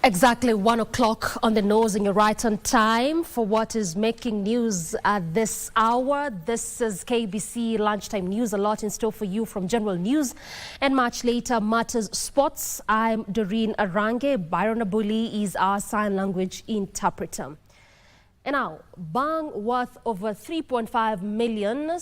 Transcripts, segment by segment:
Exactly 1 o'clock on the nose, and you're right on time for what is making news at this hour. This is KBC Lunchtime News. A lot in store for you from general news and much later matters sports. I'm Doreen Arange. Byron Abuli is our sign language interpreter. And now, bang worth over 3.5 million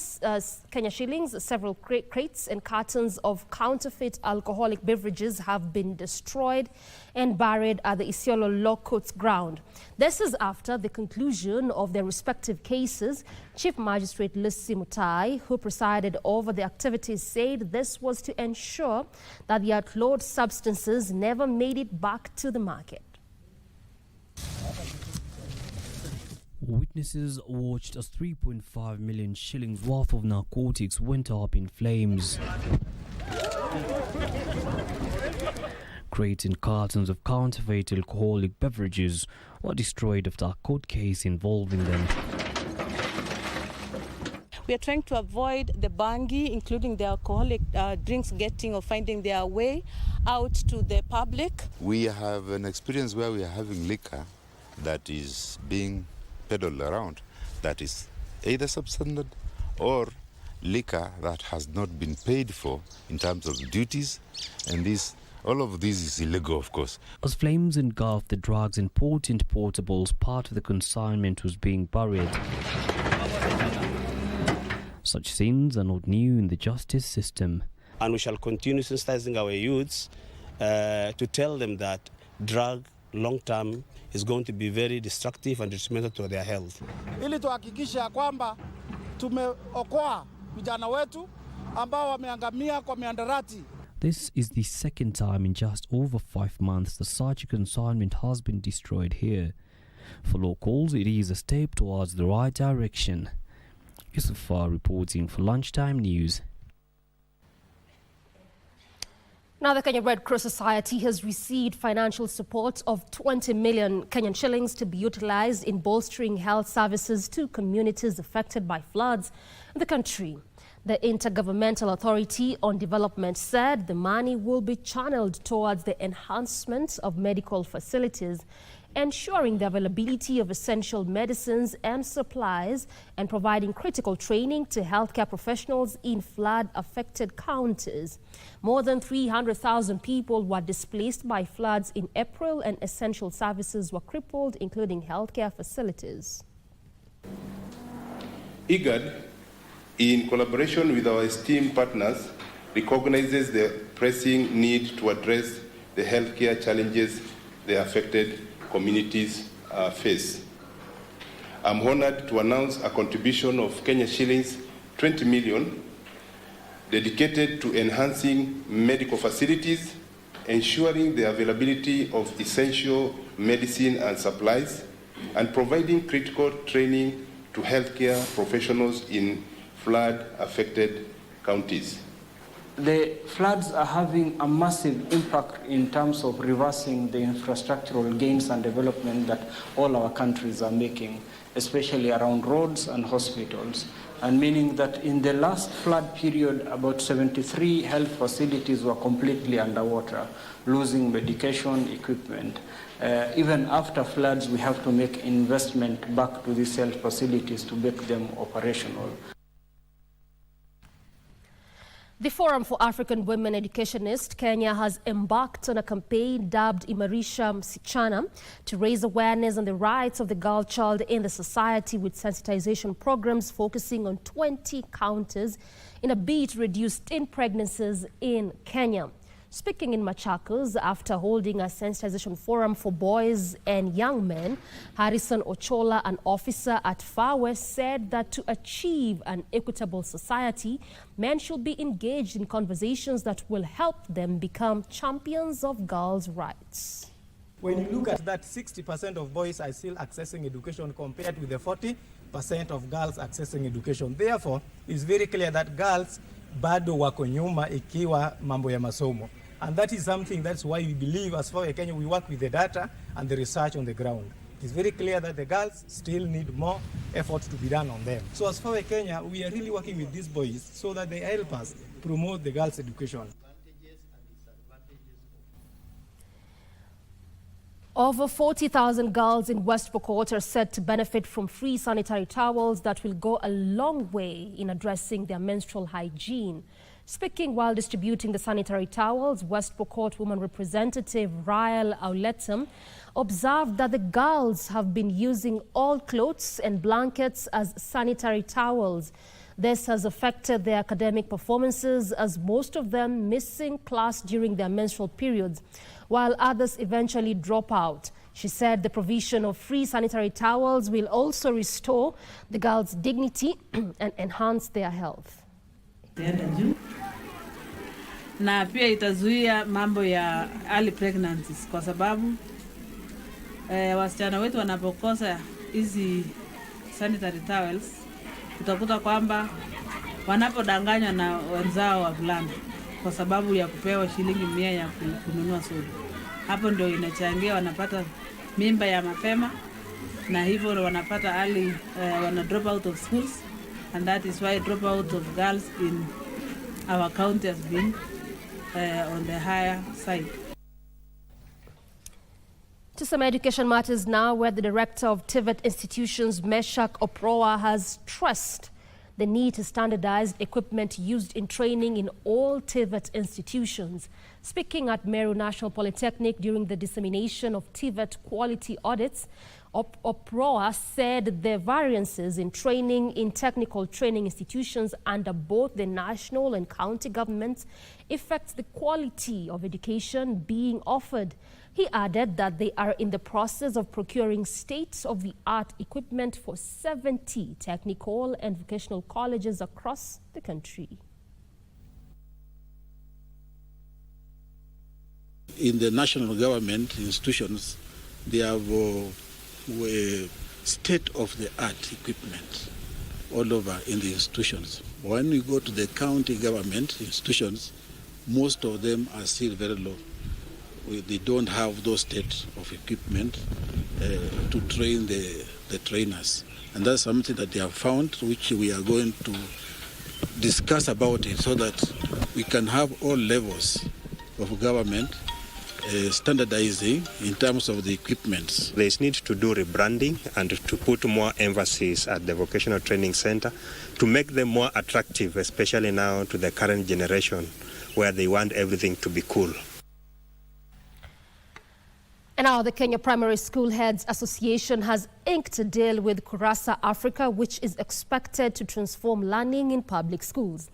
Kenya shillings, several crates and cartons of counterfeit alcoholic beverages have been destroyed and buried at the Isiolo Law Court's ground. This is after the conclusion of their respective cases. Chief Magistrate Lissi Mutai, who presided over the activities, said this was to ensure that the outlawed substances never made it back to the market. Witnesses watched as 3.5 million shillings worth of narcotics went up in flames. Crates and cartons of counterfeit alcoholic beverages were destroyed after a court case involving them. We are trying to avoid the bangi, including the alcoholic drinks, getting or finding their way out to the public. We have an experience where we are having liquor that is being peddled around that is either substandard or liquor that has not been paid for in terms of duties, and all of this is illegal, of course. As flames engulfed the drugs and potent portables, part of the consignment was being buried. Such scenes are not new in the justice system. And we shall continue sensitizing our youths to tell them that drug long-term is going to be very destructive and detrimental to their health. Ili tuhakikisha kwamba tumeokoa vijana wetu ambao wameangamia kwa miandarati. This is the second time in just over 5 months that such a consignment has been destroyed here. For locals, it is a step towards the right direction. Roffa reporting for Lunchtime News. Now, the Kenya Red Cross Society has received financial support of 20 million Kenyan shillings to be utilized in bolstering health services to communities affected by floods in the country. The Intergovernmental Authority on Development said the money will be channeled towards the enhancement of medical facilities, ensuring the availability of essential medicines and supplies, and providing critical training to healthcare professionals in flood-affected counties. More than 300,000 people were displaced by floods in April, and essential services were crippled, including healthcare facilities. IGAD, in collaboration with our esteemed partners, recognizes the pressing need to address the healthcare challenges the affected communities face. I'm honored to announce a contribution of Kenya shillings 20 million dedicated to enhancing medical facilities, ensuring the availability of essential medicine and supplies, and providing critical training to healthcare professionals in flood-affected counties. The floods are having a massive impact in terms of reversing the infrastructural gains and development that all our countries are making, especially around roads and hospitals, and meaning that in the last flood period, about 73 health facilities were completely underwater, losing medication equipment. Even after floods, we have to make investment back to these health facilities to make them operational. The Forum for African Women Educationist Kenya has embarked on a campaign dubbed Imarisha Msichana to raise awareness on the rights of the girl child in the society, with sensitization programs focusing on 20 counties in a bid to reduce teen pregnancies in Kenya. Speaking in Machakos after holding a sensitization forum for boys and young men, Harrison Ochola, an officer at Far West, said that to achieve an equitable society, men should be engaged in conversations that will help them become champions of girls' rights. When you look at that, 60% of boys are still accessing education compared with the 40% of girls accessing education. Therefore, it's very clear that girls bado wako nyuma ikiwa mambo ya masomo. And that is something, that's why we believe as far as Kenya, we work with the data and the research on the ground. It is very clear that the girls still need more effort to be done on them. So as far as Kenya, we are really working with these boys so that they help us promote the girls' education. Over 40,000 girls in West Pokot are set to benefit from free sanitary towels that will go a long way in addressing their menstrual hygiene. Speaking while distributing the sanitary towels, West Pokot woman representative Rael Auletum observed that the girls have been using old clothes and blankets as sanitary towels. This has affected their academic performances, as most of them missing class during their menstrual periods, while others eventually drop out. She said the provision of free sanitary towels will also restore the girls' dignity and enhance their health. Na pia itazuia mambo ya early pregnancies kwa sababu wasichana wetu wanapokosa hizi sanitary towels, utakuta kwamba wanapodanganywa na wenzao wavulana kwa sababu ya kupewa shilingi 100 ya kununua soda. Hapo ndio inachangia wanapata mimba ya mapema, na hivyo wanapata early wana drop out of schools, and that is why drop out of girls in our county has been on the higher side. To some education matters now, where the director of TVET institutions, Meshach Oproa, has stressed the need to standardize equipment used in training in all TVET institutions. Speaking at Meru National Polytechnic during the dissemination of TVET quality audits, Oproa said the variances in training in technical training institutions under both the national and county governments affects the quality of education being offered. He added that they are in the process of procuring state-of-the-art equipment for 70 technical and vocational colleges across the country. In the national government institutions, they have state-of-the-art equipment all over in the institutions. When we go to the county government institutions, most of them are still very low. They don't have those state of equipment to train the trainers. And that's something that they have found, which we are going to discuss about it so that we can have all levels of government standardizing in terms of the equipment. There is need to do rebranding and to put more emphasis at the vocational training center to make them more attractive, especially now to the current generation where they want everything to be cool. And now the Kenya Primary School Heads Association has inked a deal with Kasasa Africa, which is expected to transform learning in public schools.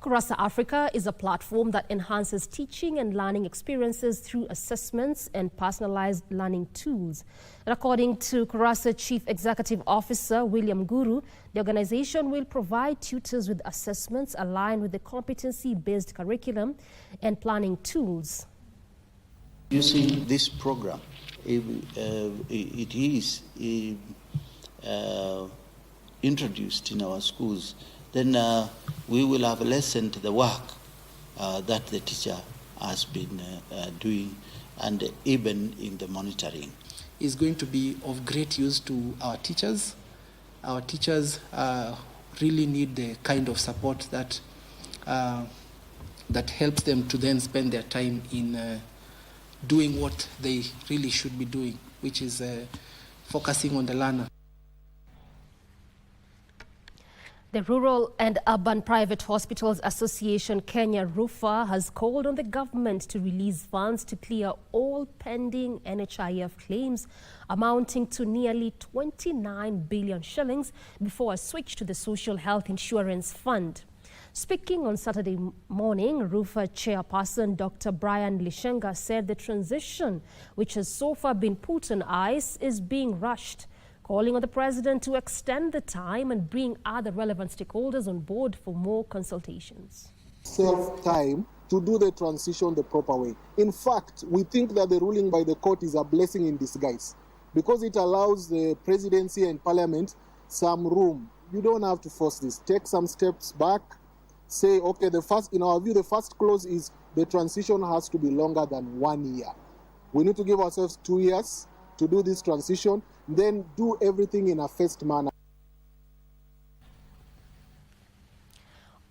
Kasasa Africa is a platform that enhances teaching and learning experiences through assessments and personalized learning tools. And according to Kasasa Chief Executive Officer William Guru, the organization will provide tutors with assessments aligned with the competency-based curriculum and planning tools. Using this program, it is introduced in our schools, then we will have lessened the work that the teacher has been doing, and even in the monitoring. Is going to be of great use to our teachers. Our teachers really need the kind of support that that helps them to then spend their time in doing what they really should be doing, which is focusing on the learner. The Rural and Urban Private Hospitals Association Kenya, Roffa, has called on the government to release funds to clear all pending NHIF claims amounting to nearly 29 billion shillings before a switch to the Social Health Insurance Fund. Speaking on Saturday morning, Roffa chairperson Dr. Brian Lishenga said the transition, which has so far been put on ice, is being rushed, calling on the president to extend the time and bring other relevant stakeholders on board for more consultations. Time to do the transition the proper way. In fact, we think that the ruling by the court is a blessing in disguise because it allows the presidency and parliament some room. You don't have to force this. Take some steps back. Say, okay, in our view, the first clause is the transition has to be longer than 1 year. We need to give ourselves 2 years to do this transition, then do everything in a phased manner.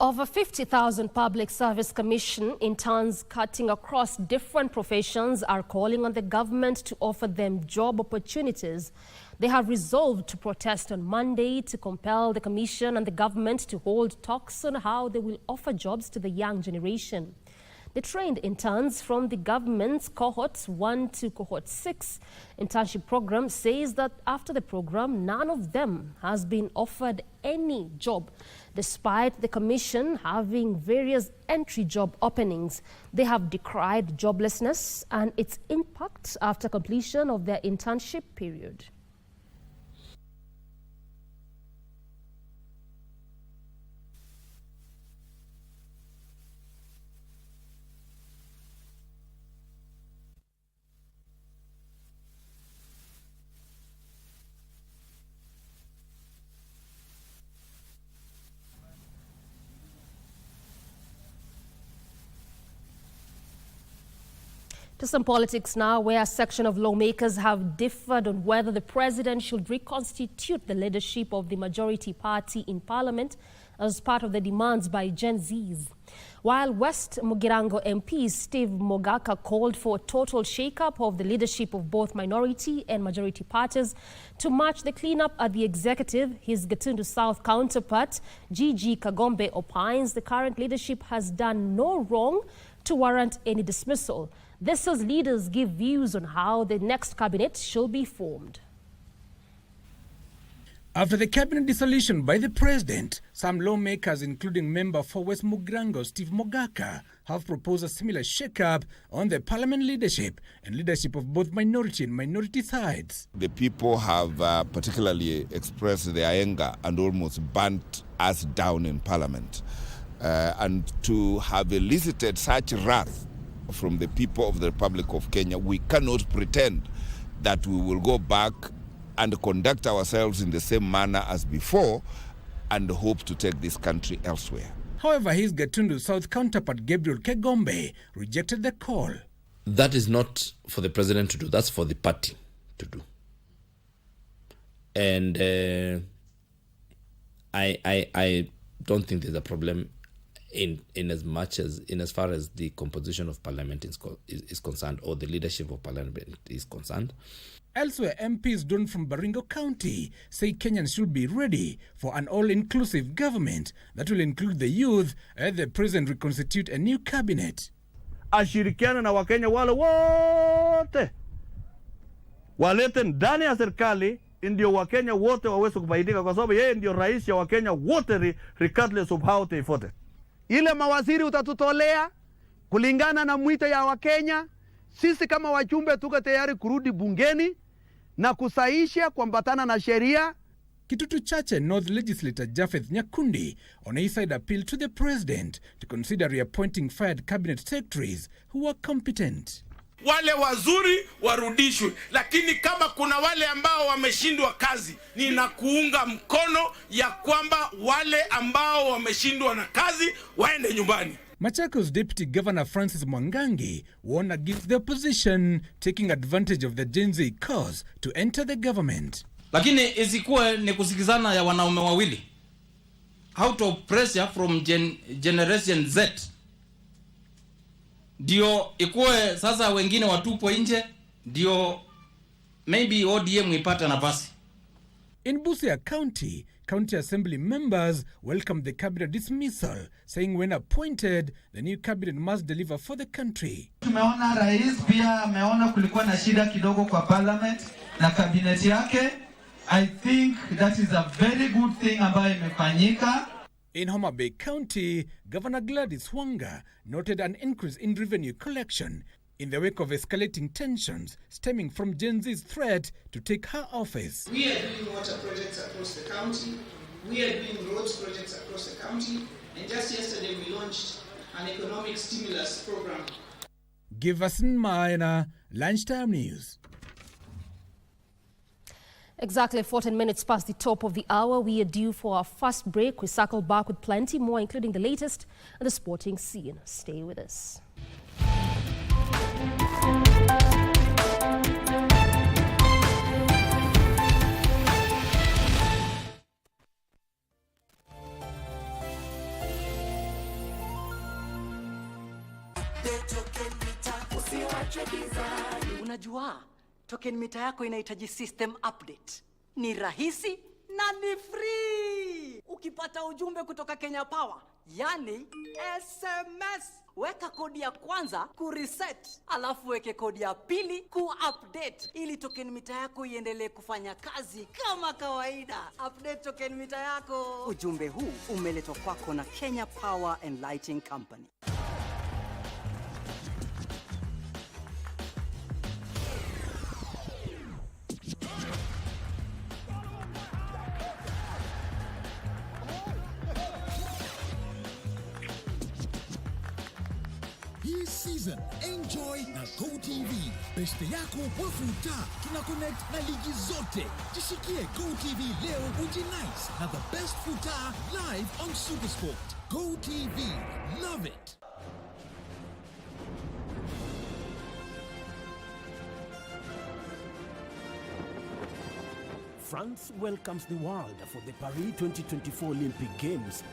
Over 50,000 Public Service Commission interns cutting across different professions are calling on the government to offer them job opportunities. They have resolved to protest on Monday to compel the Commission and the government to hold talks on how they will offer jobs to the young generation. The trained interns from the government's Cohort 1 to Cohort 6 internship program says that after the program, none of them has been offered any job. Despite the Commission having various entry job openings, they have decried joblessness and its impact after completion of their internship period. To some politics now, where a section of lawmakers have differed on whether the president should reconstitute the leadership of the majority party in parliament as part of the demands by Gen Zs. While West Mugirango MP Steve Mogaka called for a total shake-up of the leadership of both minority and majority parties to match the cleanup at the executive, his Gatundu South counterpart, Gigi Kagombe, opines the current leadership has done no wrong to warrant any dismissal. This as leaders give views on how the next cabinet should be formed. After the cabinet dissolution by the president, some lawmakers, including member for West Mugirango Steve Mogaka, have proposed a similar shake-up on the parliament leadership and leadership of both minority and minority sides. The people have particularly expressed their anger and almost burnt us down in parliament. And to have elicited such wrath from the people of the Republic of Kenya, we cannot pretend that we will go back and conduct ourselves in the same manner as before and hope to take this country elsewhere. However, his Gatundu South counterpart Gabriel Kagombe rejected the call. That is not for the president to do, that's for the party to do. And I don't think there's a problem in as far as the composition of parliament is concerned, or the leadership of parliament is concerned. Elsewhere, MPs drawn from Baringo County say Kenyans should be ready for an all-inclusive government that will include the youth as the president reconstitute a new cabinet. Ashirikiane na Wakenya wale wote walete ndani ya serikali ndio Wakenya wote waweze kufaidika, kwa sababu yeye ndio rais ya Wakenya wote regardless of how they voted. Ile mawaziri utatutolea kulingana na mwito ya Wakenya. Sisi kama wajumbe tuko tayari kurudi bungeni na kusaisha kuambatana na sheria. Kitutu Chache North Legislator Japheth Nyakundi on his side appealed to the president to consider reappointing fired cabinet secretaries who are competent. Wale wazuri warudishwe, lakini kama kuna wale ambao wameshindwa kazi, ninakuunga mkono ya kwamba wale ambao wameshindwa na kazi waende nyumbani. Machakos Deputy Governor Francis Mwangangi warned against the opposition taking advantage of the Gen Z cause to enter the government. Lakini isikuwe ni kusikizana ya wanaume wawili. Out of pressure from Generation Z. Ndio ikuwe sasa wengine watupo nje, ndio maybe ODM ipate nafasi. In Busia County, County Assembly members welcomed the cabinet dismissal, saying when appointed, the new cabinet must deliver for the country. Tumeona rais pia ameona kulikuwa na shida kidogo kwa parliament na cabinet yake. I think that is a very good thing ambayo imefanyika. In Homa Bay County, Governor Gladys Wanga noted an increase in revenue collection in the wake of escalating tensions stemming from Gen Z's threat to take her office. We are doing water projects across the county. We are doing roads projects across the county. And just yesterday we launched an economic stimulus program. Giverson Maina, Lunchtime News. Exactly 14 minutes past the top of the hour. We are due for our first break. We circle back with plenty more, including the latest and the sporting scene. Stay with us. Unajua, token mita yako inahitaji system update. Ni rahisi na ni free. Ukipata ujumbe kutoka Kenya Power, yani SMS, weka kodi ya kwanza kureset, alafu weke kodi ya pili kuupdate ili token mita yako iendelee kufanya kazi kama kawaida. Update token mita yako. Ujumbe huu umeletwa kwako na Kenya Power and Lighting Company. This season, enjoy na GoTV. Beste yako wafuta. Tuna connect na ligi zote. Jishikie GoTV leo ujinice na the best futa live on Supersport. GoTV. Love it. France welcomes the world for the Paris 2024 Olympic Games.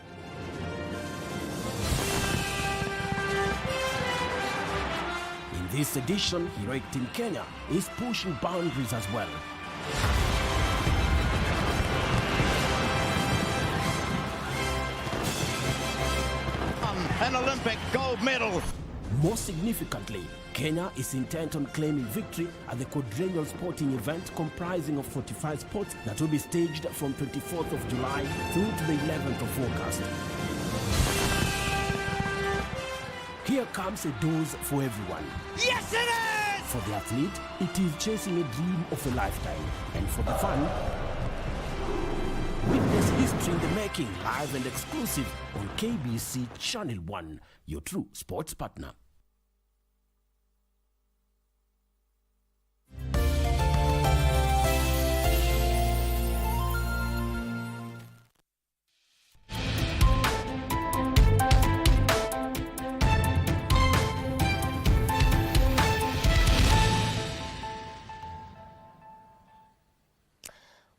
In this edition, Heroic Team Kenya is pushing boundaries as well. An Olympic gold medal. More significantly, Kenya is intent on claiming victory at the quadrennial sporting event comprising of 45 sports that will be staged from 24th of July through to the 11th of August. Here comes a dose for everyone. Yes, it is! For the athlete, it is chasing a dream of a lifetime. And for the fan, witness history in the making, live and exclusive on KBC Channel 1, your true sports partner.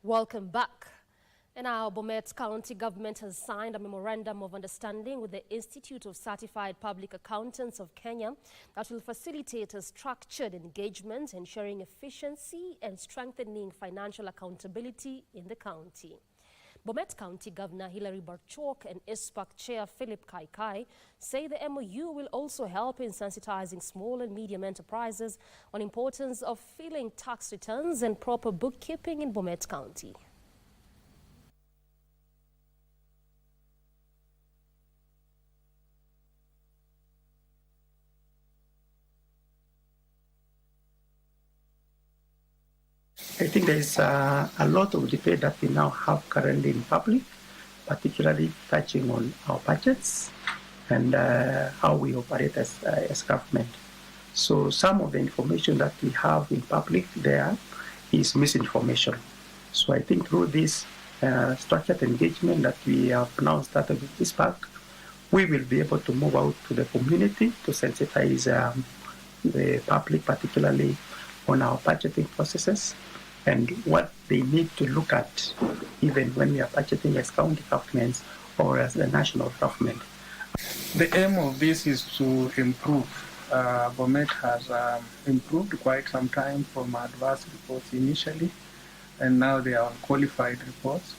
Welcome back. And now Bomet County government has signed a memorandum of understanding with the Institute of Certified Public Accountants of Kenya that will facilitate a structured engagement, ensuring efficiency and strengthening financial accountability in the county. Bomet County Governor Hilary Barchok and ISPAC Chair Philip Kaikai say the MOU will also help in sensitizing small and medium enterprises on importance of filing tax returns and proper bookkeeping in Bomet County. I think there is a lot of debate that we now have currently in public, particularly touching on our budgets and how we operate as government. So some of the information that we have in public there is misinformation. So I think through this structured engagement that we have now started with this pack, we will be able to move out to the community to sensitize the public, particularly on our budgeting processes and what they need to look at even when we are budgeting as county governments or as the national government. The aim of this is to improve. Bomet has improved quite some time from adverse reports initially, and now they are qualified reports.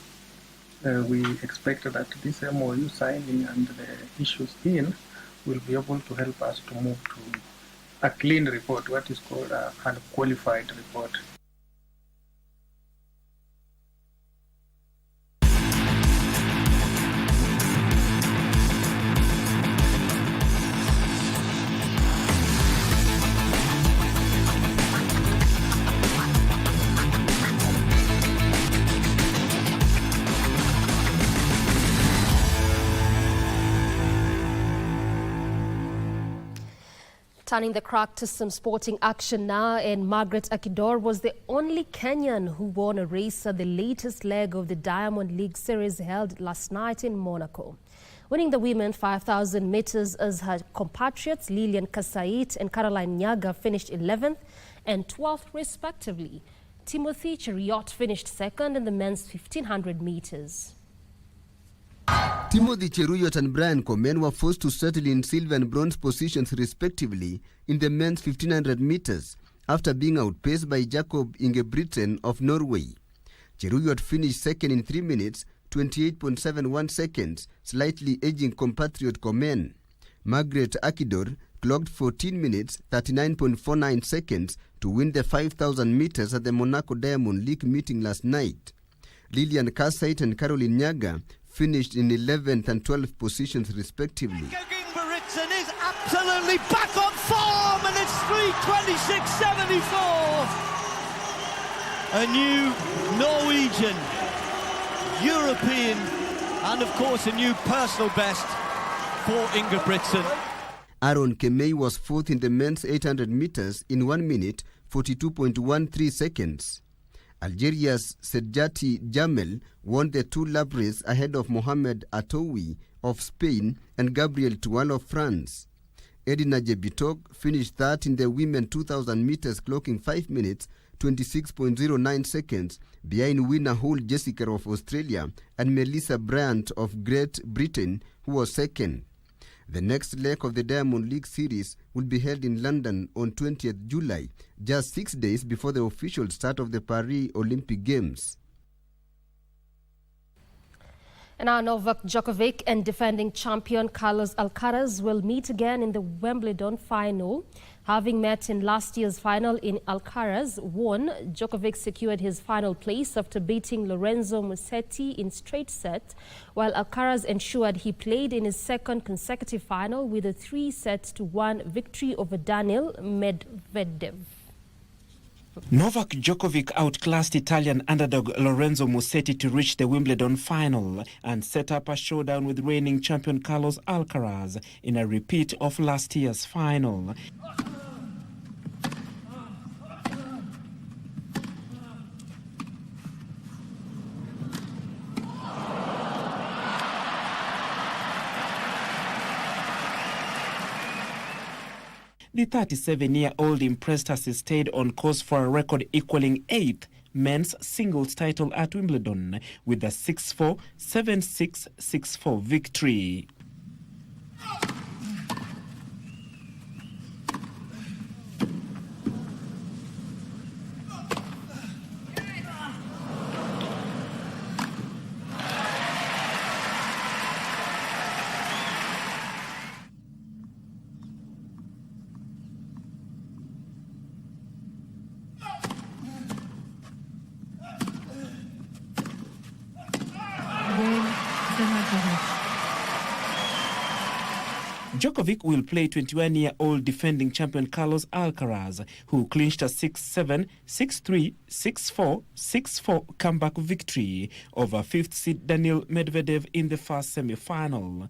We expect that this MOU signing and the issues in will be able to help us to move to a clean report, what is called a qualified report. Turning the crack to some sporting action now, and Margaret Akidor was the only Kenyan who won a race at the latest leg of the Diamond League Series held last night in Monaco. Winning the women 5,000 meters as her compatriots Lilian Kasait and Caroline Nyaga finished 11th and 12th respectively. Timothy Cheriot finished second in the men's 1,500 meters. Timothy Cheruyot and Brian Komen were forced to settle in silver and bronze positions respectively in the men's 1,500 meters after being outpaced by Jacob Ingebrigtsen of Norway. Cheruyot finished second in 3 minutes, 28.71 seconds, slightly edging compatriot Komen. Margaret Akidor clocked 14 minutes, 39.49 seconds to win the 5,000 meters at the Monaco Diamond League meeting last night. Lilian Kasait and Caroline Nyaga finished in 11th and 12th positions respectively. Ingebrigtsen is absolutely back on form, and it's 3:26.74. A new Norwegian, European, and of course a new personal best for Ingebrigtsen. Aaron Kemei was fourth in the men's 800 meters in 1 minute, 42.13 seconds. Algeria's Sedjati Jamel won the 2-lap race ahead of Mohamed Atoui of Spain and Gabriel Toual of France. Edina Jebitok finished third in the women 2,000 meters, clocking 5 minutes, 26.09 seconds, behind winner Hull Jessica of Australia and Melissa Bryant of Great Britain, who was second. The next leg of the Diamond League series will be held in London on 20th July, just 6 days before the official start of the Paris Olympic Games. And now Novak Djokovic and defending champion Carlos Alcaraz will meet again in the Wimbledon final. Having met in last year's final in Alcaraz won, Djokovic secured his final place after beating Lorenzo Musetti in straight set, while Alcaraz ensured he played in his second consecutive final with a 3-1 victory over Daniil Medvedev. Novak Djokovic outclassed Italian underdog Lorenzo Musetti to reach the Wimbledon final and set up a showdown with reigning champion Carlos Alcaraz in a repeat of last year's final. The 37-year-old impressed as he stayed on course for a record equaling 8th men's singles title at Wimbledon with a 6-4, 7-6, 6-4 victory. Djokovic will play 21-year-old defending champion Carlos Alcaraz, who clinched a 6-7, 6-3, 6-4, 6-4 comeback victory over 5th seed Daniil Medvedev in the first semi-final.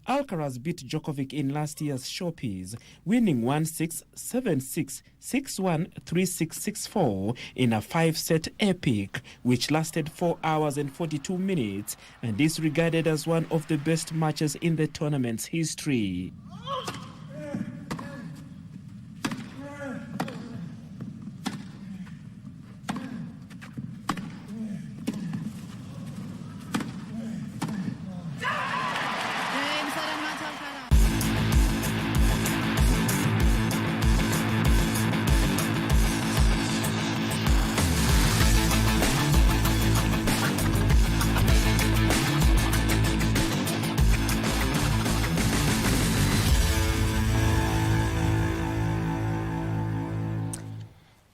Alcaraz beat Djokovic in last year's showpiece, winning 1-6, 7-6, 6-1, 3-6, 6-4 in a 5-set epic, which lasted 4 hours and 42 minutes and is regarded as one of the best matches in the tournament's history.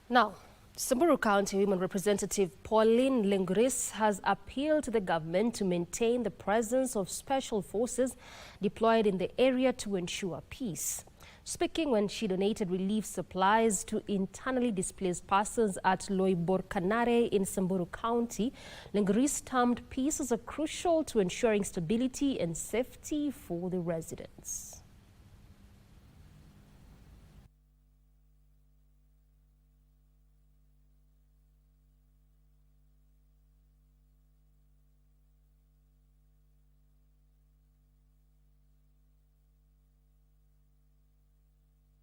Now, Samburu County Women Representative Pauline Lenguris has appealed to the government to maintain the presence of special forces deployed in the area to ensure peace. Speaking when she donated relief supplies to internally displaced persons at Loiborkanare in Samburu County, Lenguris termed peace as crucial to ensuring stability and safety for the residents.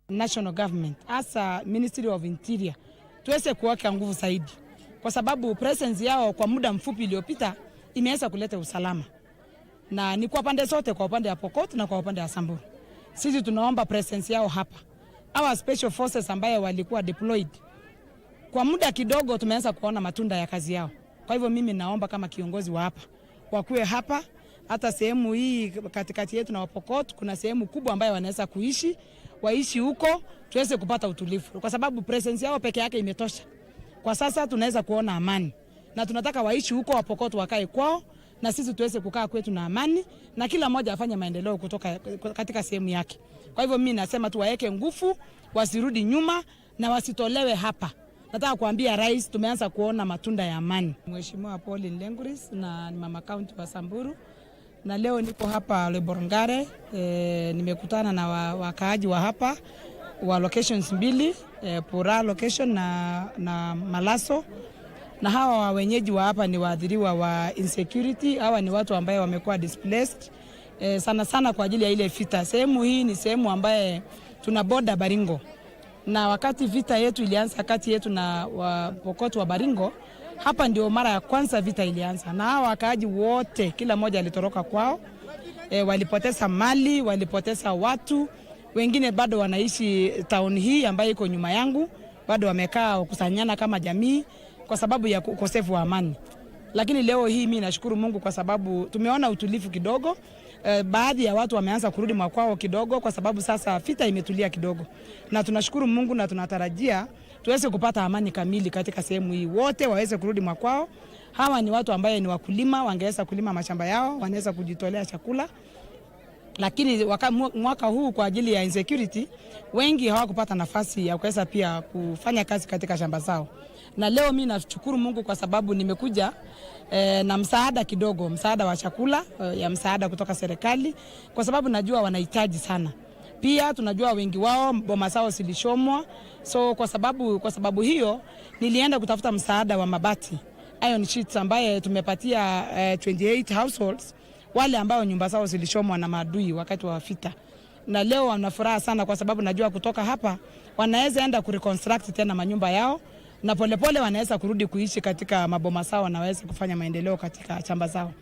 National government, as a Ministry of Interior, tuweze kuweka nguvu zaidi, kwa sababu presence yao kwa muda mfupi iliyopita imeweza kuleta usalama, na ni kwa pande zote, kwa upande wa Pokot na kwa upande wa Samburu. Sisi tunaomba presence yao hapa. Our special forces ambaye walikuwa deployed kwa muda kidogo, tumeanza kuona matunda ya kazi yao. Kwa hivyo mimi naomba kama kiongozi wa hapa wakuwe hapa. Hata sehemu hii katikati yetu na Wapokot kuna sehemu kubwa ambayo wanaweza kuishi, waishi huko tuweze kupata utulivu, kwa sababu presence yao peke yake imetosha. Kwa sasa tunaweza kuona amani, na tunataka waishi huko, Wapokot wakae kwao, na sisi tuweze kukaa kwetu na amani, na kila mmoja afanye maendeleo kutoka katika sehemu yake. Kwa hivyo mimi nasema tu waeke nguvu, wasirudi nyuma na wasitolewe hapa. Nataka kuambia rais, tumeanza kuona matunda ya amani. Mheshimiwa Pauline Lenguris na mama county wa Samburu, na leo niko hapa Leborngare. Nimekutana na wakaaji wa hapa wa locations mbili, Pura location na Malaso, na hawa wenyeji wa hapa ni waathiriwa wa insecurity. Hawa ni watu ambao wamekuwa displaced sana sana kwa ajili ya ile vita. Sehemu hii ni sehemu ambaye tuna border Baringo, na wakati vita yetu ilianza kati yetu na Pokot wa Baringo, hapa ndio mara ya kwanza vita ilianza, na hawa wakaaji wote kila mmoja alitoroka kwao. Walipoteza mali, walipoteza watu, wengine bado wanaishi town hii ambayo iko nyuma yangu, bado wamekaa wakusanyana kama jamii kwa sababu ya ukosefu wa amani. Lakini leo hii mimi nashukuru Mungu kwa sababu tumeona utulivu kidogo. Baadhi ya watu wameanza kurudi makwao kidogo, kwa sababu sasa vita imetulia kidogo, na tunashukuru Mungu na tunatarajia tuweze kupata amani kamili katika sehemu hii, wote waweze kurudi makwao. Hawa ni watu ambaye ni wakulima, wangeweza kulima mashamba yao, wanaweza kujitolea chakula, lakini mwaka huu kwa ajili ya insecurity wengi hawakupata nafasi ya kuweza pia kufanya kazi katika shamba zao. Na leo mimi nashukuru Mungu kwa sababu nimekuja na msaada kidogo, msaada wa chakula, ya msaada kutoka serikali, kwa sababu najua wanahitaji sana. Pia tunajua wengi wao boma zao zilishomwa, so kwa sababu hiyo nilienda kutafuta msaada wa mabati, iron sheets, ambaye tumepatia 28 households wale ambao nyumba zao zilishomwa na maadui wakati wa vita. Na leo wana furaha sana kwa sababu najua kutoka hapa wanaweza enda kureconstruct tena manyumba yao, na polepole wanaweza kurudi kuishi katika maboma zao, wanaweza kufanya maendeleo katika shamba zao.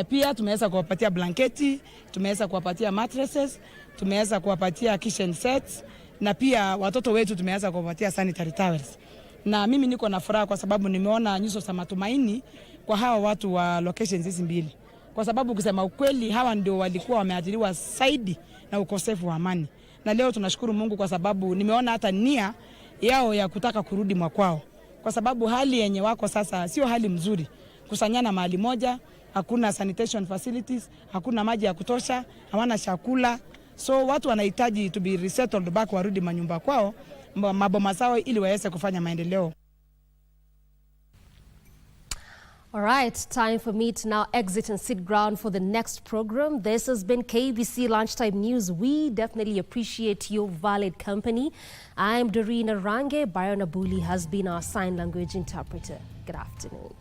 Pia tumeweza kuwapatia blanketi, tumeweza kuwapatia mattresses, tumeweza kuwapatia kitchen sets, na pia watoto wetu tumeweza kuwapatia sanitary towels. Na mimi niko na furaha kwa sababu nimeona nyuso za matumaini kwa hawa watu wa locations hizi mbili, kwa sababu kusema ukweli hawa ndio walikuwa wameathiriwa zaidi na ukosefu wa amani. Na leo tunashukuru Mungu kwa sababu nimeona hata nia yao ya kutaka kurudi makwao, kwa sababu hali yenye wako sasa sio hali mzuri. Kusanyana mahali moja, hakuna sanitation facilities, hakuna maji ya kutosha, hawana chakula. So watu wanahitaji to be resettled back, warudi manyumba kwao, maboma zao, ili waweze kufanya maendeleo. All right, time for me to now exit and sit ground for the next program. This has been KBC Lunchtime News. We definitely appreciate your valid company. I'm Doreen Arange. Byron Abuli has been our sign language interpreter. Good afternoon.